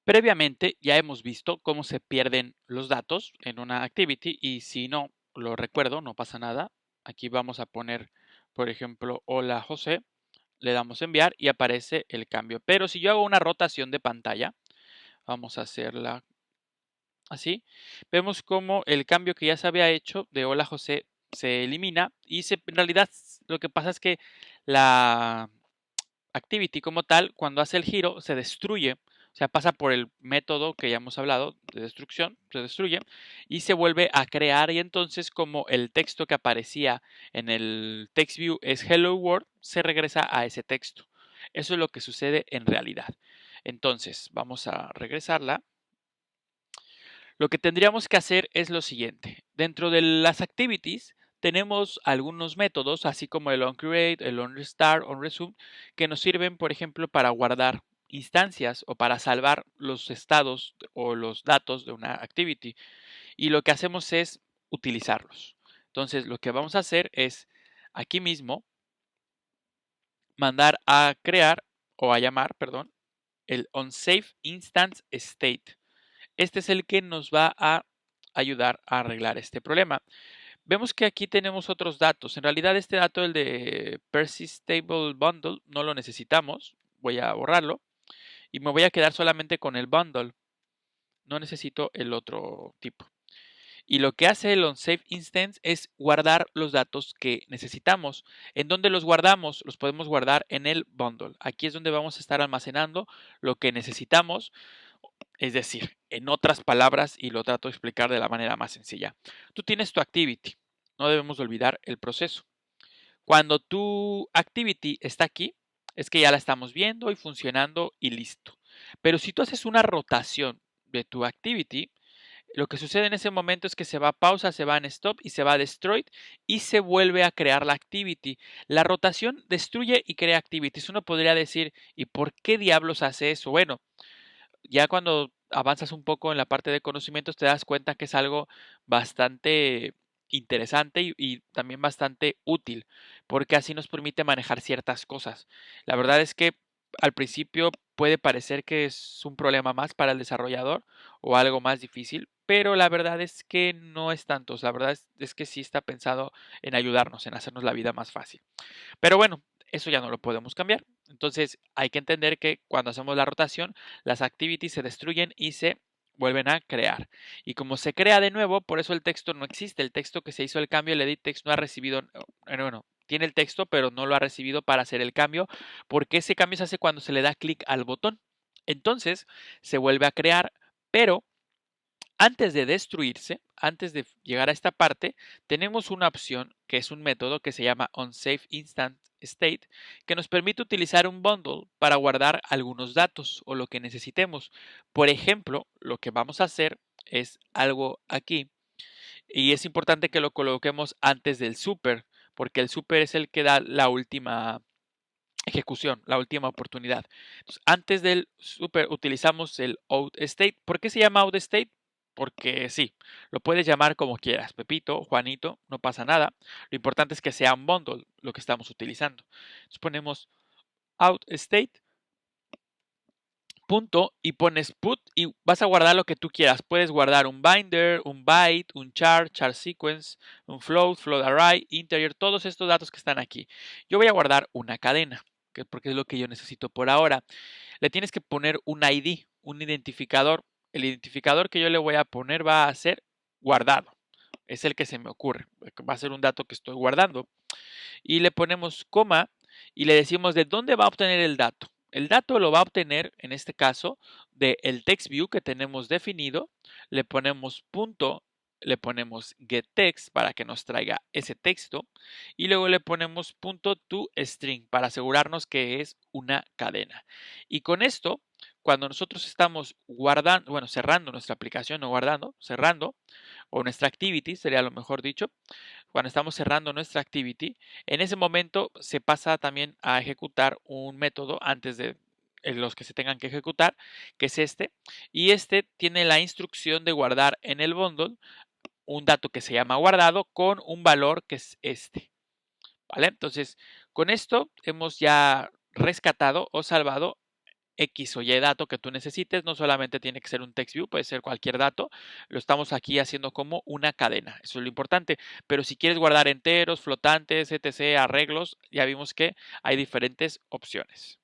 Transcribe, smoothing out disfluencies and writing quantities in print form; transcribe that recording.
Previamente ya hemos visto cómo se pierden los datos en una activity y si no lo recuerdo, no pasa nada. Aquí vamos a poner, por ejemplo, hola José, le damos enviar y aparece el cambio. Pero si yo hago una rotación de pantalla, vamos a hacerla así, vemos como el cambio que ya se había hecho de hola José se elimina y en realidad lo que pasa es que la activity como tal, cuando hace el giro, se destruye, o sea, pasa por el método que ya hemos hablado de destrucción, se destruye y se vuelve a crear y entonces como el texto que aparecía en el text view es hello world, se regresa a ese texto. Eso es lo que sucede en realidad. Entonces, vamos a regresarla. Lo que tendríamos que hacer es lo siguiente. Dentro de las activities tenemos algunos métodos, así como el onCreate, el onRestart, onResume, que nos sirven, por ejemplo, para guardar instancias o para salvar los estados o los datos de una activity. Y lo que hacemos es utilizarlos. Entonces, lo que vamos a hacer es aquí mismo mandar a crear o a llamar, perdón, el onSafeInstanceState. Este es el que nos va a ayudar a arreglar este problema. Vemos que aquí tenemos otros datos. En realidad este dato, el de Persistable Bundle, no lo necesitamos. Voy a borrarlo y me voy a quedar solamente con el bundle. No necesito el otro tipo. Y lo que hace el onSafeInstance es guardar los datos que necesitamos. ¿En dónde los guardamos? Los podemos guardar en el bundle. Aquí es donde vamos a estar almacenando lo que necesitamos. Es decir, en otras palabras, y lo trato de explicar de la manera más sencilla. Tú tienes tu activity. No debemos olvidar el proceso. Cuando tu activity está aquí, es que ya la estamos viendo y funcionando y listo. Pero si tú haces una rotación de tu activity, lo que sucede en ese momento es que se va a pausa, se va en stop y se va a destroy y se vuelve a crear la activity. La rotación destruye y crea activities. Uno podría decir, ¿y por qué diablos hace eso? Bueno, ya cuando avanzas un poco en la parte de conocimientos te das cuenta que es algo bastante interesante y también bastante útil, porque así nos permite manejar ciertas cosas. La verdad es que al principio puede parecer que es un problema más para el desarrollador o algo más difícil, pero la verdad es que no es tanto. La verdad es que sí está pensado en ayudarnos, en hacernos la vida más fácil. Pero bueno, eso ya no lo podemos cambiar. Entonces hay que entender que cuando hacemos la rotación, las activities se destruyen y se vuelven a crear. Y como se crea de nuevo, por eso el texto no existe. El texto que se hizo el cambio, el edit text no ha recibido, bueno, tiene el texto, pero no lo ha recibido para hacer el cambio, porque ese cambio se hace cuando se le da clic al botón. Entonces se vuelve a crear, pero antes de destruirse, antes de llegar a esta parte, tenemos una opción que es un método que se llama onSafeInstantState que nos permite utilizar un bundle para guardar algunos datos o lo que necesitemos. Por ejemplo, lo que vamos a hacer es algo aquí y es importante que lo coloquemos antes del super, porque el super es el que da la última ejecución, la última oportunidad. Entonces, antes del super utilizamos el outState. ¿Por qué se llama outState? Porque sí, lo puedes llamar como quieras, Pepito, Juanito, no pasa nada. Lo importante es que sea un bundle lo que estamos utilizando. Entonces ponemos outState, punto, y pones put y vas a guardar lo que tú quieras. Puedes guardar un binder, un byte, un char, char sequence, un float, float array, integer, todos estos datos que están aquí. Yo voy a guardar una cadena, porque es lo que yo necesito por ahora. Le tienes que poner un ID, un identificador. El identificador que yo le voy a poner va a ser guardado. Es el que se me ocurre. Va a ser un dato que estoy guardando. Y le ponemos coma y le decimos de dónde va a obtener el dato. El dato lo va a obtener, en este caso, del text view que tenemos definido. Le ponemos punto, le ponemos getText para que nos traiga ese texto. Y luego le ponemos punto toString para asegurarnos que es una cadena. Y con esto, cuando nosotros estamos guardando, bueno, cerrando nuestra aplicación, no guardando, cerrando, o nuestra activity, sería lo mejor dicho, cuando estamos cerrando nuestra activity, en ese momento se pasa también a ejecutar un método antes de los que se tengan que ejecutar, que es este, y este tiene la instrucción de guardar en el bundle un dato que se llama guardado con un valor que es este, ¿vale? Entonces, con esto hemos ya rescatado o salvado X o Y dato que tú necesites. No solamente tiene que ser un text view, puede ser cualquier dato. Lo estamos aquí haciendo como una cadena. Eso es lo importante. Pero si quieres guardar enteros, flotantes, etc., arreglos, ya vimos que hay diferentes opciones.